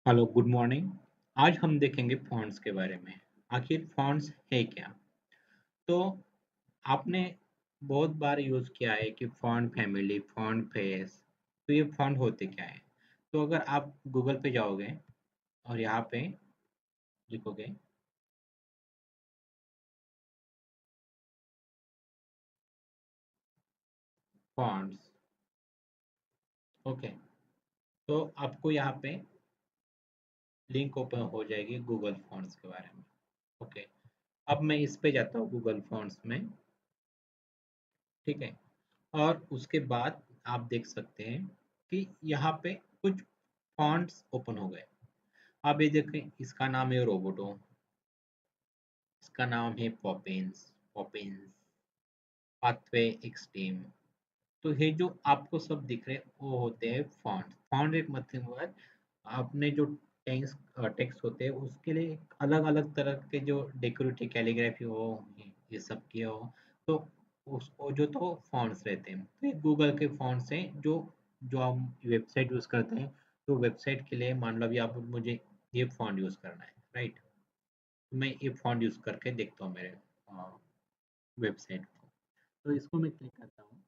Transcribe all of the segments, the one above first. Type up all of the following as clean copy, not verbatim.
Hello, good morning. आज हम देखेंगे फ़ॉन्ट्स के बारे में। आखिर फ़ॉन्ट्स है क्या? तो आपने बहुत बार यूज़ किया है कि फ़ॉन्ट फैमिली, फ़ॉन्ट फेस, तो ये फ़ॉन्ट होते क्या हैं? तो अगर आप गूगल पे जाओगे और यहाँ पे लिखोगे फ़ॉन्ट्स, ओके, तो आपको यहाँ पे लिंक ओपन हो जाएगी गूगल फ़ॉन्ट्स के बारे में, ओके। अब मैं इस पे जाता हूँ गूगल फ़ॉन्ट्स में, ठीक है? और उसके बाद आप देख सकते हैं कि यहाँ पे कुछ फ़ॉन्ट्स ओपन हो गए। आप ये देखें, इसका नाम है रोबोटो, इसका नाम है पॉपिंस, पॉपिंस, पाथवे एक्सट्रीम। तो ये जो आपको सब दिख रहे हैं वो होते हैं फ़ॉन्ट। फ़ॉन्ट एक मतलब आपने जो टेक्स्ट होते हैं उसके लिए अलग-अलग तरह के जो डेकोरेटिव कैलीग्राफी हो, ये सब किए हो, तो उसको जो तो फ़ॉन्ट्स रहते हैं। तो ये गूगल के फ़ॉन्ट्स हैं जो जो हम वेबसाइट यूज़ करते हैं, तो वेबसाइट के लिए मान लो अभी आप मुझे ये फ़ॉन्ट यूज़ करना है, राइट? तो मैं ये फ़ॉन्ट यूज़ करके देखता हूँ मेरे अ, वेबसाइट को। तो इसको मैं क्लिक करता हूँ।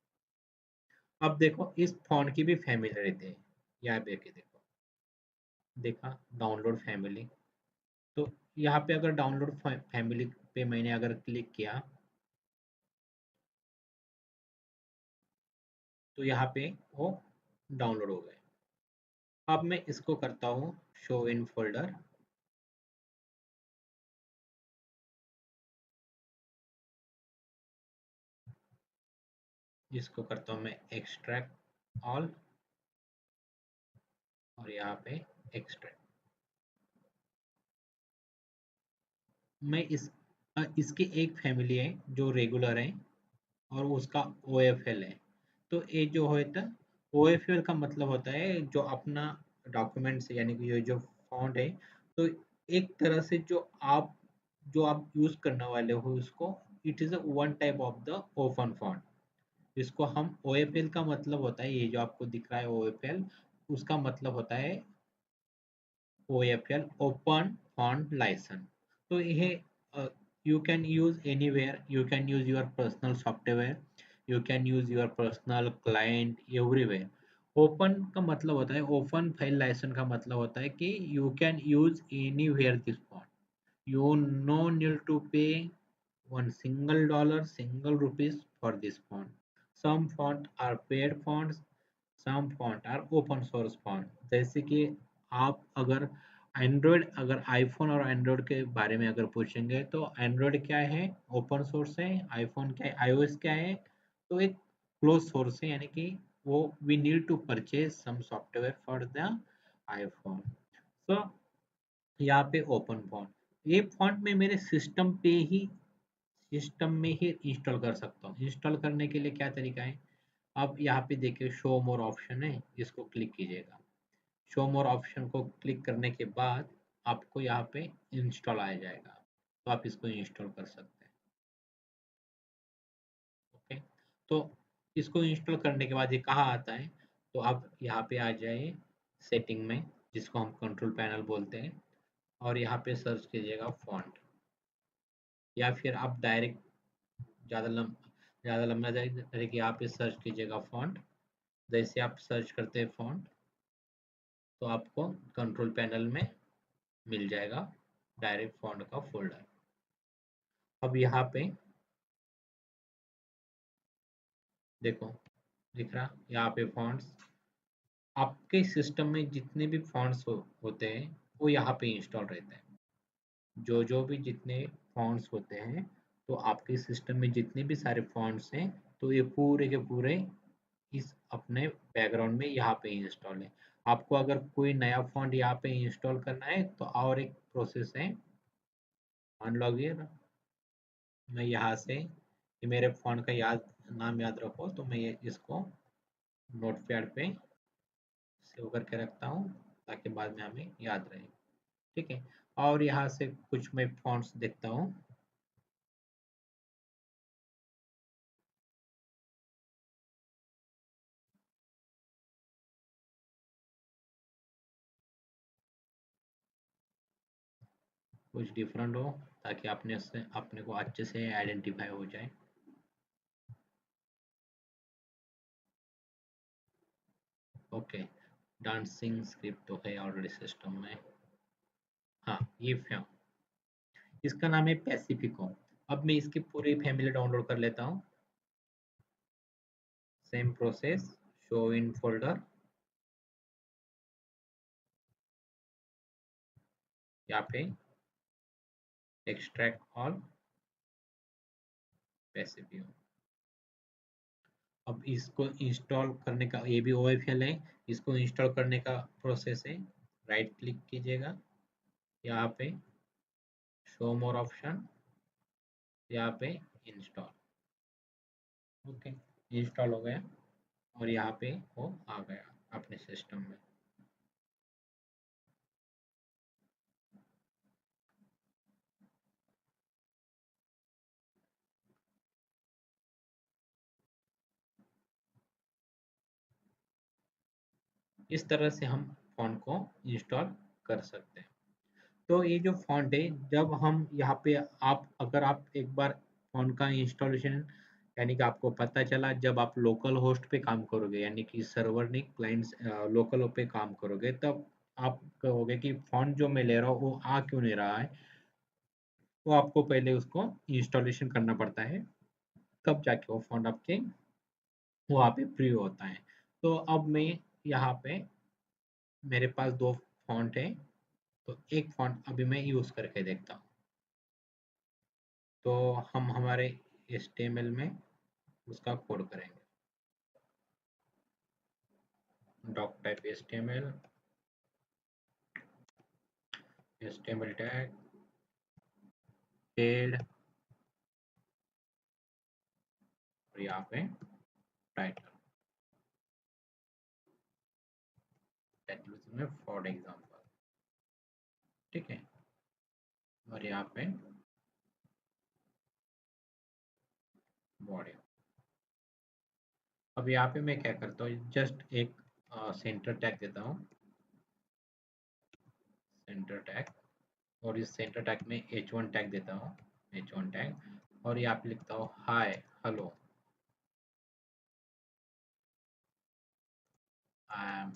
अब देखो इस फ़ॉन्ट की भी फैमिली रहती है। यहाँ पे आके देखो, देखा डाउनलोड फैमिली। तो यहाँ पे अगर डाउनलोड फैमिली पे मैंने अगर क्लिक किया तो यहाँ पे वो डाउनलोड हो गए। अब मैं इसको करता हूँ शो इन फ़ोल्डर, जिसको करता हूँ मैं एक्सट्रैक्ट ऑल और यहाँ पे एक्सट्रैक्ट। मैं इसकी एक फैमिली है जो रेगुलर है और उसका ओएफएल है। तो ये जो होता है ओएफएल का मतलब होता है जो अपना डॉक्यूमेंट्स यानी कि ये जो फॉन्ट है, तो एक तरह से जो आप यूज़ करने वाले हो उसको it is a one type of the open font. इसको हम ओएफएल का मतलब होता है ये जो आपको दिख रहा है ओएफएल, उसका मतलब होता है OFL open font license. तो यह you can use anywhere, you can use your personal software, you can use your personal client everywhere. Open का मतलब होता है ओपन फाइल लाइसेंस का मतलब होता है कि you can use anywhere this font, you no need to pay one single dollar single rupees for this font. Some font are paid fonts, some font are open source font। जैसे कि आप अगर iPhone और Android के बारे में अगर पूछेंगे तो एंड्रॉयड क्या है, ओपन सोर्स है। आईफोन क्या है, आईओएस क्या है, तो एक क्लोज सोर्स है, यानी कि वो we need to purchase some software for the iPhone. So यहाँ पे ओपन फॉन्ट, ये फॉन्ट मैं मेरे सिस्टम में ही इंस्टॉल कर सकता हूँ। इंस्टॉल करने के लिए क्या तरीका है, आप यहाँ पे देखिए शो मोर ऑप्शन है, इसको क्लिक कीजिएगा। शो मोर ऑप्शन को क्लिक करने के बाद आपको यहाँ पे इंस्टॉल आ जाएगा, तो आप इसको इंस्टॉल कर सकते हैं। ओके, तो इसको इंस्टॉल करने के बाद ये कहाँ आता है, तो आप यहाँ पे आ जाइए सेटिंग में, जिसको हम कंट्रोल पैनल बोलते हैं, और यहाँ पे सर्च कीजिएगा फॉन्ट, या फिर आप डायरेक्ट ज़्यादा लम ज़्यादा लंबा जाए कि यहाँ पे सर्च कीजिएगा फॉन्ट। जैसे आप सर्च करते हैं फॉन्ट, तो आपको कंट्रोल पैनल में मिल जाएगा डायरेक्ट फॉन्ट का फ़ोल्डर। अब यहाँ पे देखो, दिख रहा यहाँ पे फॉन्ट्स, आपके सिस्टम में जितने भी फॉन्ट्स होते हैं वो यहाँ पे इंस्टॉल रहते हैं। जो भी जितने फॉन्ट्स होते हैं, तो आपके सिस्टम में जितने भी सारे फॉन्ट्स हैं, तो ये पूरे के पूरे इस अपने बैकग्राउंड में यहाँ पे इंस्टॉल है। आपको अगर कोई नया फॉन्ट यहाँ पे इंस्टॉल करना है तो और एक प्रोसेस है। मान लो अगर मैं यहाँ से ये मेरे फॉन्ट का नाम याद रखो, तो मैं ये इसको नोटपैड पे सेव करके रखता हूँ ताकि बाद में हमें याद रहे। ठीक है, और यहाँ से कुछ मैं फॉन्ट्स देखता हूँ। कुछ डिफरेंट हो, ताकि अपने को अच्छे से आइडेंटिफाई हो जाए। ओके, डांसिंग स्क्रिप्ट तो है ऑलरेडी सिस्टम में। हाँ, ये इसका नाम है पैसिफिको। अब मैं इसकी पूरी फैमिली डाउनलोड कर लेता हूँ। Same process, show in folder, यहाँ पे एक्सट्रैक्ट ऑल पैसिफिको। अब इसको इंस्टॉल करने का, ये भी OFL है, इसको इंस्टॉल करने का प्रोसेस है। राइट क्लिक कीजिएगा, यहाँ पे शो मोर ऑप्शन, यहाँ पे इंस्टॉल। ओके, इंस्टॉल हो गया और यहाँ पे वो आ गया अपने सिस्टम में। इस तरह से हम फ़ॉन्ट को इंस्टॉल कर सकते हैं। तो ये जो फ़ॉन्ट है, जब हम यहाँ पे अगर आप एक बार फ़ॉन्ट का इंस्टॉलेशन, यानी कि आपको पता चला जब आप लोकल होस्ट पे काम करोगे, यानी कि सर्वर नहीं, क्लाइंट्स लोकल पे काम करोगे, तब आप कहोगे कि फ़ॉन्ट जो मैं ले रहा हूँ वो आ क्यों नहीं रहा है। तो आपको पहले उसको इंस्टॉलेशन करना पड़ता है, तब जाके वो फ़ॉन्ट आपके वहाँ पे प्री होता है। तो अब मैं यहाँ पे, मेरे पास 2 फ़ॉन्ट है, तो एक फ़ॉन्ट अभी मैं यूज़ करके देखता हूँ। तो हम हमारे HTML में उसका कोड करेंगे। डॉक टाइप HTML टैग, टेड, और यहाँ पे टाइटल, में फॉर एग्जाम्पल। ठीक है, और यहाँ पे बॉडी। अब यहाँ पे मैं क्या करता हूँ, जस्ट एक सेंटर टैग देता हूँ, सेंटर टैग, और इस सेंटर टैग में H1 टैग देता हूँ, H1 टैग, और यहाँ पे लिखता हूँ हाय हेलो आई एम।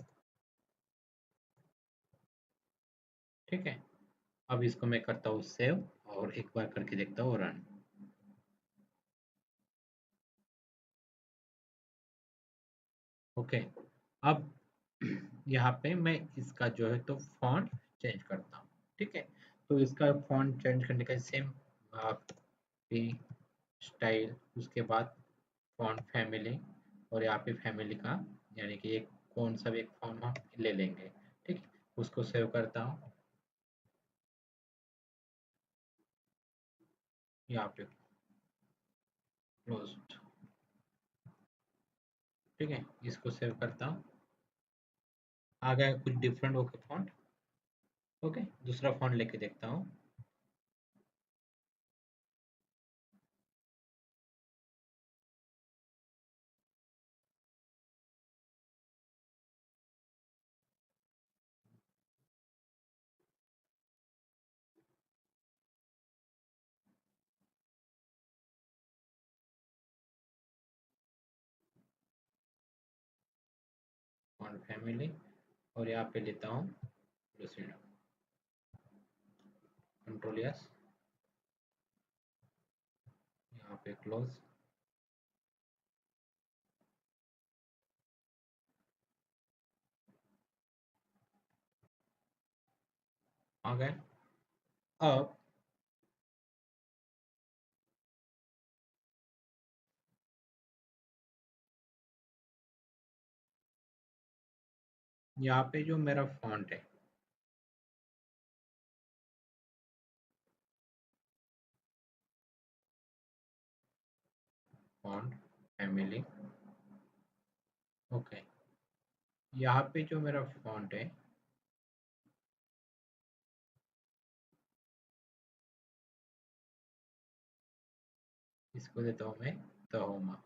ठीक है, अब इसको मैं करता हूँ सेव, और एक बार करके देखता हूँ रन। ओके, अब यहाँ पे मैं इसका जो है तो फॉन्ट चेंज करता हूँ। ठीक है, तो इसका फॉन्ट चेंज करने का सेम पे स्टाइल, उसके बाद फॉन्ट फैमिली, और यहाँ पे फैमिली का, यानी कि एक कौन सा भी एक फॉर्म हम ले लेंगे। ठीक है, उसको सेव करता हूँ, यहाँ पे क्लोज। ठीक है, इसको सेव करता हूँ, आ गया कुछ डिफरेंट होके फॉन्ट। ओके, दूसरा फॉन्ट लेके देखता हूँ। फॉन्ट फैमिली, और यहाँ पे लेता हूँ लूसिडा, कंट्रोल यस, यहाँ पे क्लोज। आ गए। अब यहाँ पे जो मेरा फॉन्ट है, फॉन्ट फैमिली, ओके, यहाँ पे जो मेरा फॉन्ट है, इसको देता हूँ मैं तहोमा।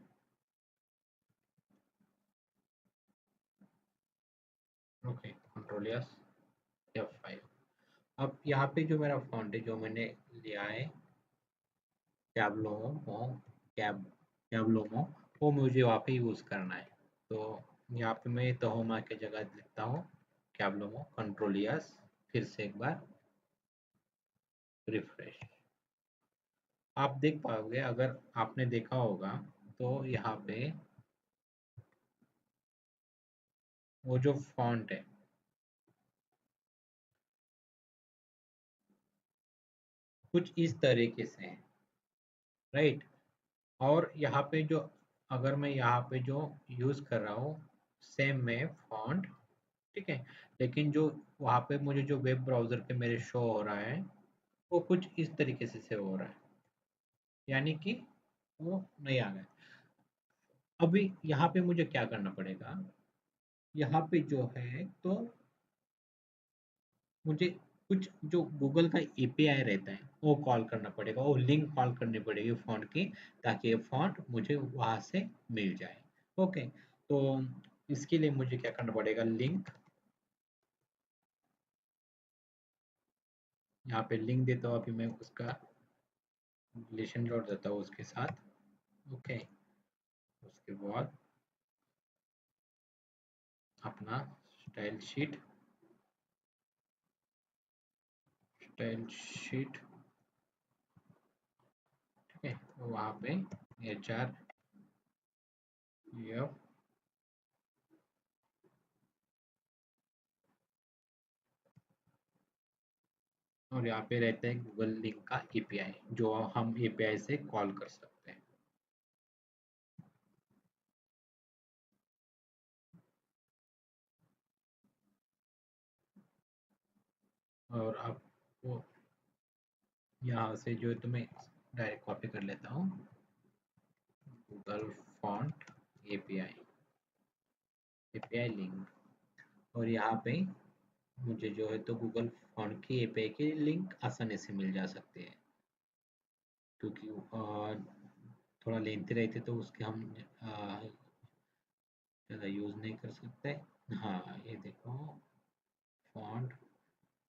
Okay, control yes, F5। अब यहाँ पे जो मेरा फॉन्ट है जो मैंने लिया है कैब्लोमो कैब कैब्लोमो, वो मुझे वहाँ पे यूज़ करना है। तो यहाँ पे मैं तहोमा की जगह लिखता हूँ कैब्लोमो, कंट्रोल यस, फिर से एक बार रिफ्रेश। आप देख पाओगे, अगर आपने देखा होगा तो यहाँ पे वो जो फॉन्ट है कुछ इस तरीके से है, राइट। और यहाँ पे जो, अगर मैं यहाँ पे जो यूज़ कर रहा हूँ सेम में फॉन्ट, ठीक है, लेकिन जो वहाँ पे मुझे जो वेब ब्राउज़र पे मेरे शो हो रहा है वो कुछ इस तरीके से हो रहा है, यानी कि वो नहीं आ गया। अभी यहाँ पे मुझे क्या करना पड़ेगा, यहाँ पे जो है तो मुझे कुछ जो गूगल का एपीआई रहता है वो कॉल करना पड़ेगा, वो लिंक कॉल करनी पड़ेगी फ़ॉन्ट की, ताकि ये फ़ॉन्ट मुझे वहाँ से मिल जाए। ओके, तो इसके लिए मुझे क्या करना पड़ेगा, लिंक, यहाँ पे लिंक देता हूँ, अभी मैं उसका रिलेशन जोड़ देता हूँ उसके साथ। ओके, उसके बाद अपना स्टाइल शीट, स्टाइल शीट, ठीक है, तो वहाँ पे HR एफ, और यहाँ पे रहता है गूगल लिंक का एपीआई, जो हम एपीआई से कॉल कर सकते हैं। और आपको यहाँ से जो है तो मैं डायरेक्ट कॉपी कर लेता हूँ, Google font API, API link, और यहाँ पे मुझे जो है तो गूगल फॉन्ट की एपीआई की लिंक आसानी से मिल जा सकती है, क्योंकि थोड़ा लेंथी रहती तो उसके हम ज़्यादा यूज़ नहीं कर सकते। हाँ, ये देखो, फॉन्ट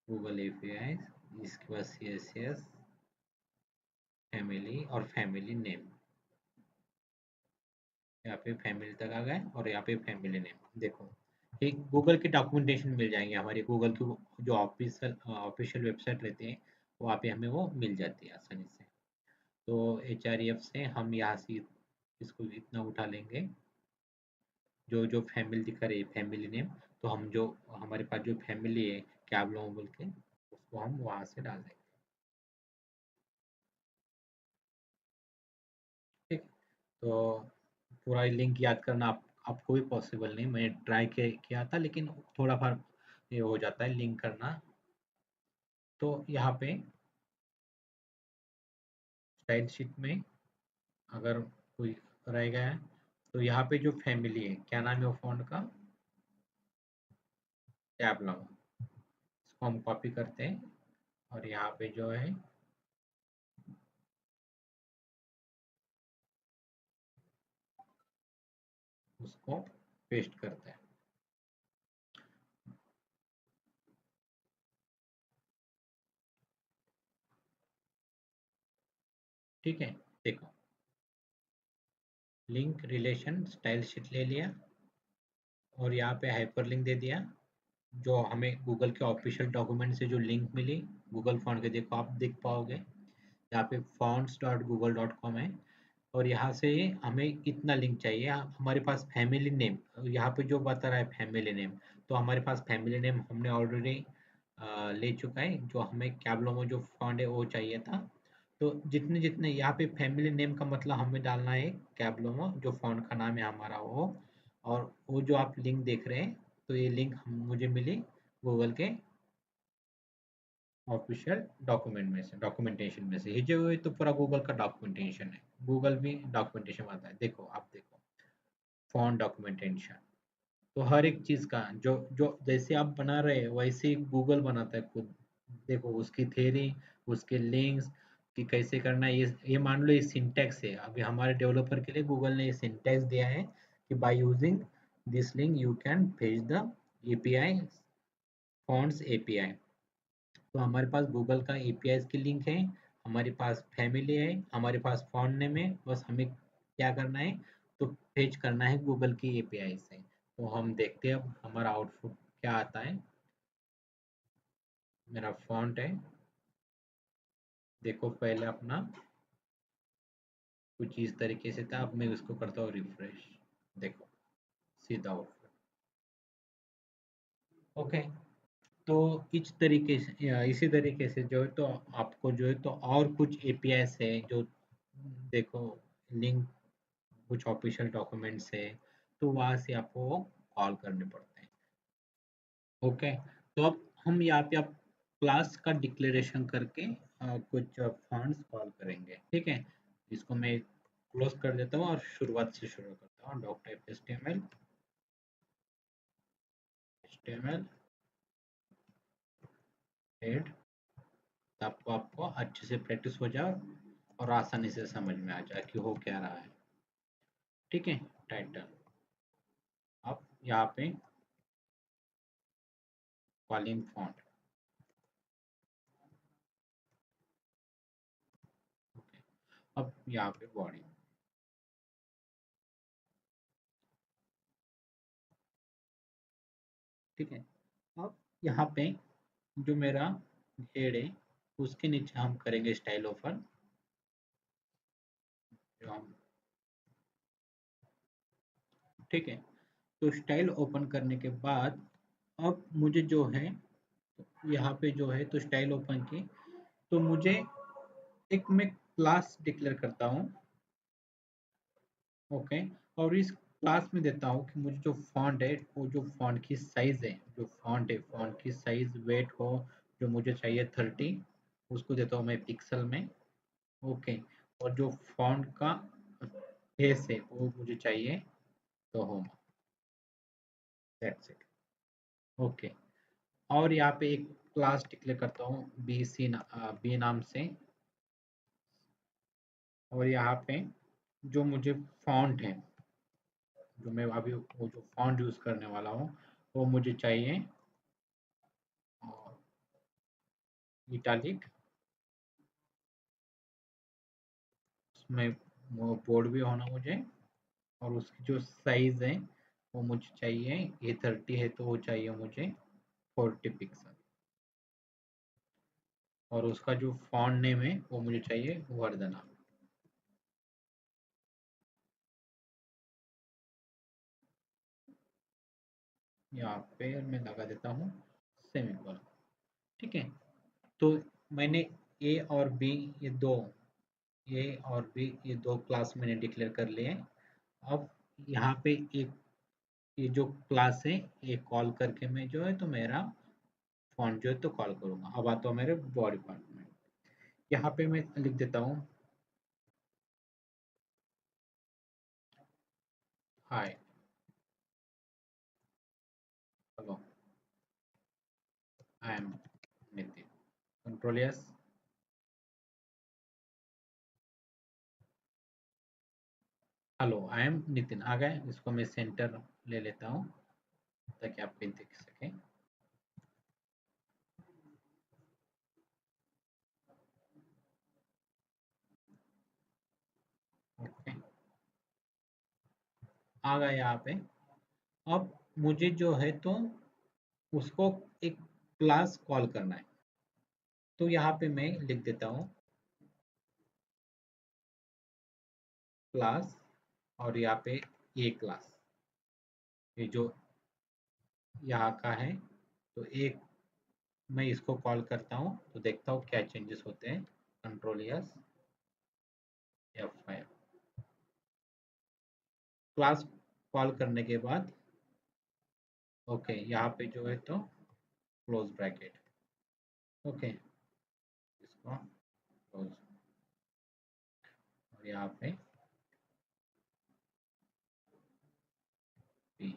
गूगल एपीआई, इसके बाद CSS, फैमिली और फैमिली नेम, यहाँ पे फैमिली तक आ गए, और यहाँ पे फैमिली नेम देखो, एक गूगल की डॉक्यूमेंटेशन मिल जाएंगे, हमारी गूगल की जो ऑफिशियल ऑफिशियल वेबसाइट रहती है वहाँ पे हमें वो मिल जाती है आसानी से। तो HREF से हम यहाँ से इसको इतना उठा लेंगे, जो जो फैमिली दिखा रही है फैमिली नेम, तो हम जो हमारे पास जो फैमिली है कैब लोगों बोल के, उसको हम वहाँ से डाल देंगे, ठीक। तो पूरा लिंक याद करना आपको भी पॉसिबल नहीं, मैं ट्राई किया था, लेकिन थोड़ा बार ये हो जाता है लिंक करना। तो यहाँ पे स्टाइल शीट में अगर कोई रह गया है, तो यहाँ पे जो फैमिली है, क्या नाम है वो फॉन्ट का, टैब लॉन्ग, इसको हम कॉपी करते हैं, और यहाँ पे जो है उसको पेस्ट करते हैं, ठीक है। देखो, लिंक रिलेशन स्टाइल शीट ले लिया, और यहाँ पे हाइपरलिंक दे दिया, जो हमें गूगल के ऑफिशियल डॉक्यूमेंट से जो लिंक मिली गूगल फॉन्ट के, देखो आप देख पाओगे यहाँ पे fonts.google.com है, और यहाँ से हमें इतना लिंक चाहिए, हमारे पास फैमिली नेम, यहाँ पे जो बता रहा है फैमिली नेम, तो हमारे पास फैमिली नेम हमने ऑलरेडी ले चुका है, जो हमें कैबलोमो जो फॉन्ट है वो चाहिए था। तो जितने जितने यहाँ पे फैमिली नेम का मतलब हमें डालना है कैबलोमो, जो फॉन्ट का नाम है हमारा वो, और वो जो आप लिंक देख रहे हैं, तो ये लिंक मुझे मिली गूगल के ऑफिशियल डॉक्यूमेंट में से, डॉक्यूमेंटेशन में से, ये जो है तो पूरा गूगल का डॉक्यूमेंटेशन है, गूगल भी डॉक्यूमेंटेशन आता है, देखो आप देखो, फॉन्ट डॉक्यूमेंटेशन, तो हर एक चीज का जो जो जैसे आप बना रहे हैं वैसे ही गूगल बनाता है खुद, देखो उसकी थ्योरी, उसके लिंक्स कि कैसे करना है, ये मान लो ये सिंटैक्स है, अभी हमारे डेवलपर के लिए गूगल ने ये सिंटैक्स दिया है कि by using this link you can भेज द एपीआई, फॉन्ट्स एपीआई। तो हमारे पास गूगल का एपीआई की लिंक है, हमारे पास फैमिली है, हमारे पास फ़ॉन्ट नेम है, बस हमें क्या करना है, तो फेच करना है गूगल की एपीआई से। तो हम देखते हैं अब हमारा आउटपुट क्या आता है। मेरा फ़ॉन्ट है, देखो पहले अपना कुछ इस तरीके से था, अब मैं उसको करता हूँ रिफ्रेश, देखो सीधा आउटपुट। ओके, तो इसी तरीके से जो है तो आपको जो है तो और कुछ एपीआईस है जो देखो लिंक कुछ ऑफिशियल डॉक्यूमेंट्स है, तो वहाँ से आपको कॉल करने पड़ते हैं। ओके, तो अब हम यहाँ पे आप क्लास का डिक्लेरेशन करके कुछ फंड्स कॉल करेंगे, ठीक है। इसको मैं क्लोज कर देता हूँ और शुरुआत से शुरू करता हूँ। डॉट टाइप एचटीएमएल हेड, आपको आपको अच्छे से प्रैक्टिस हो जाए और आसानी से समझ में आ जाए कि हो क्या रहा है, ठीक है। टाइटल, अब यहाँ पे कॉलिंग फॉन्ट, अब यहाँ पे बॉडी, ठीक है। अब यहाँ पे जो मेरा हेड है उसके नीचे हम करेंगे स्टाइल ओपन, जो हम, ठीक है। तो स्टाइल ओपन करने के बाद अब मुझे जो है यहाँ पे जो है तो स्टाइल ओपन की, तो मुझे एक मैं क्लास डिक्लेयर करता हूँ, ओके। और इस क्लास में देता हूँ कि मुझे जो फॉन्ट है वो जो फॉन्ट की साइज है, जो फॉन्ट है फॉन्ट की साइज वेट हो, जो मुझे चाहिए 30, उसको देता हूँ मैं पिक्सल में, ओके। और जो फॉन्ट का फेस है वो मुझे चाहिए तो होम, दैट्स इट, ओके। और यहाँ पे एक क्लास डिक्लेयर करता हूँ बी नाम से, और यहाँ पे जो मुझे फॉन्ट है, जो मैं अभी वो जो फॉन्ट यूज करने वाला हूँ वो मुझे चाहिए इटालिक, उसमें वो बोर्ड भी होना मुझे, और उसकी जो साइज है वो मुझे चाहिए, ये 30 है तो वो चाहिए मुझे 40 पिक्सल, और उसका जो फॉन्ट नेम है वो मुझे चाहिए वर्धना। यहाँ पे मैं लगा देता हूँ सेमीकोलन, ठीक है। तो मैंने ए और बी, ये दो, ए और बी ये दो क्लास मैंने डिक्लेयर कर लिए हैं। अब यहाँ पे एक ये जो क्लास है ये कॉल करके मैं जो है तो मेरा फॉन्ट जो है तो कॉल करूँगा। अब आता हूँ मेरे बॉडी पार्ट में, यहाँ पे मैं लिख देता हूँ hi, hello, I am Nitin, control yes, hello I am Nitin आ गए। इसको मैं सेंटर ले लेता हूँ ताकि आप देख सकें, ओके, आ गया यहाँ पे। अब मुझे जो है तो उसको एक क्लास कॉल करना है, तो यहाँ पे मैं लिख देता हूँ क्लास, और यहाँ पे ये क्लास, ये जो यहाँ का है, तो एक मैं इसको कॉल करता हूँ तो देखता हूँ क्या चेंजेस होते हैं। Control yes, F5, class call करने के बाद ओके यहाँ पे जो है तो क्लोज ब्रैकेट, ओके, इसको क्लोज, और यहाँ पे P,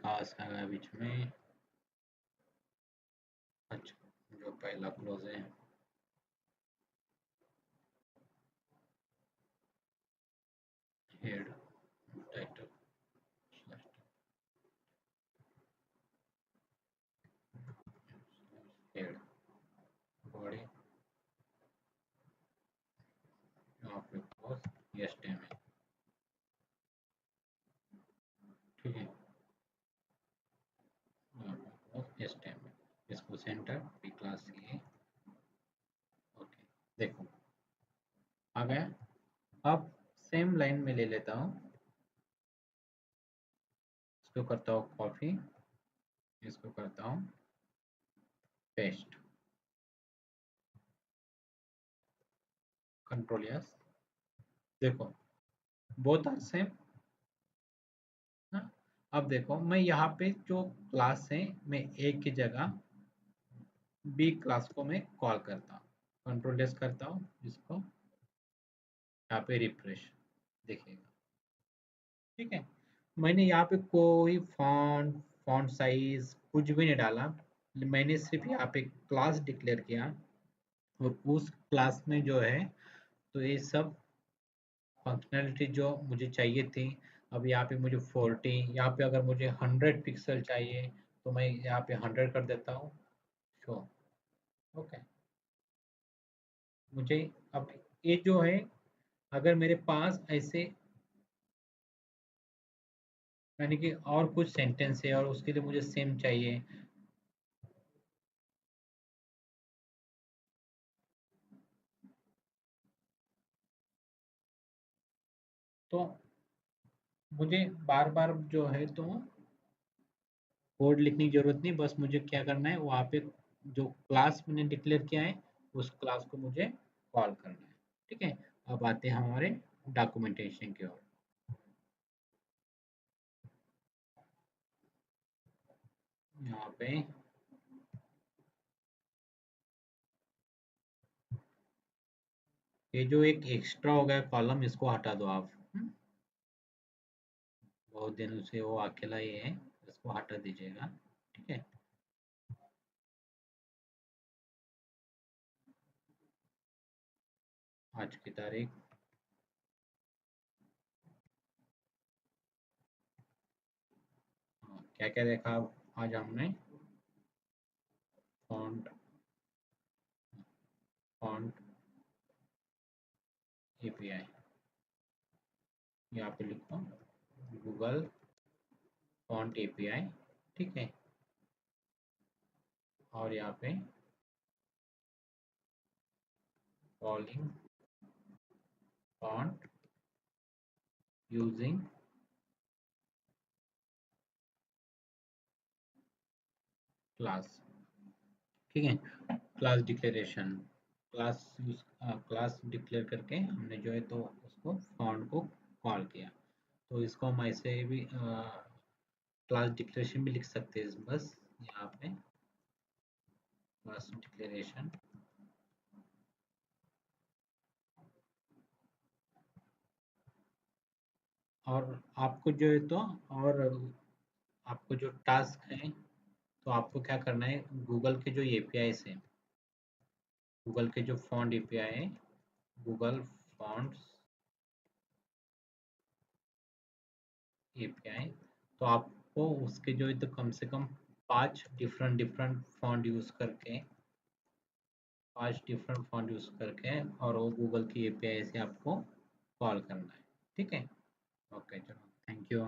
विकास आ गया बीच में। अच्छा, जो पहला क्लोज है, हेड टाइटल हेड बॉडी, यहाँ पे क्लोज HTML। ठीक है, यहाँ पे क्लोज HTML, इसको सेंटर पी क्लास लिए। ओके, देखो आ गया। अब सेम लाइन में ले लेता हूँ, इसको करता हूँ कॉपी, इसको करता हूँ पेस्ट, कंट्रोल यस। देखो बोथ आर सेम। अब देखो मैं यहाँ पे जो क्लास है, मैं ए की जगह बी क्लास को मैं कॉल करता हूँ, कंट्रोल एस करता हूँ, इसको यहाँ पे रिफ्रेश देखिएगा। ठीक है, मैंने यहाँ पे कोई फॉन्ट फॉन्ट साइज कुछ भी नहीं डाला, मैंने सिर्फ यहाँ पे क्लास डिक्लेयर किया, और उस क्लास में जो है तो ये सब फंक्शनैलिटी जो मुझे चाहिए थी। अब यहाँ पे मुझे 40, यहाँ पे अगर मुझे 100 पिक्सल चाहिए तो मैं यहाँ पे 100 कर देता हूँ, शो। ओके, मुझे अब ये जो है, अगर मेरे पास ऐसे यानी कि और कुछ सेंटेंस है और उसके लिए मुझे सेम चाहिए, तो मुझे बार बार जो है तो कोड लिखने की जरूरत नहीं, बस मुझे क्या करना है, वहाँ पे जो क्लास मैंने डिक्लेयर किया है उस क्लास को मुझे कॉल करना है। ठीक है, अब आते हैं हमारे डॉक्यूमेंटेशन की ओर। यहाँ पे ये जो एक एक्स्ट्रा हो गया कॉलम, इसको हटा दो आप। बहुत दिनों से वो अकेला ही है, इसको हटा दीजिएगा। ठीक है, आज की तारीख, क्या क्या देखा आज हमने, फॉन्ट फॉन्ट एपीआई, यहाँ पे लिखो गूगल फॉन्ट एपीआई। ठीक है, और यहाँ पे कॉलिंग फॉन्ट यूजिंग क्लास। ठीक है, class declaration, class class declare करके हमने जो है तो उसको फॉन्ट को कॉल किया, तो इसको हम ऐसे भी क्लास डिक्लेरेशन भी लिख सकते हैं, बस यहाँ पे क्लास डिक्लेरेशन। और आपको जो है तो और आपको जो टास्क है, तो आपको क्या करना है, गूगल के जो एपीआई है, गूगल के जो फॉन्ट एपीआई है, गूगल फॉन्ट्स एपीआई, तो आपको उसके जो है तो कम से कम 5 डिफरेंट डिफरेंट फॉन्ट यूज करके, 5 डिफरेंट फॉन्ट यूज करके, और वो गूगल की एपीआई से आपको कॉल करना है। ठीक है, ओके, चलो, थैंक यू।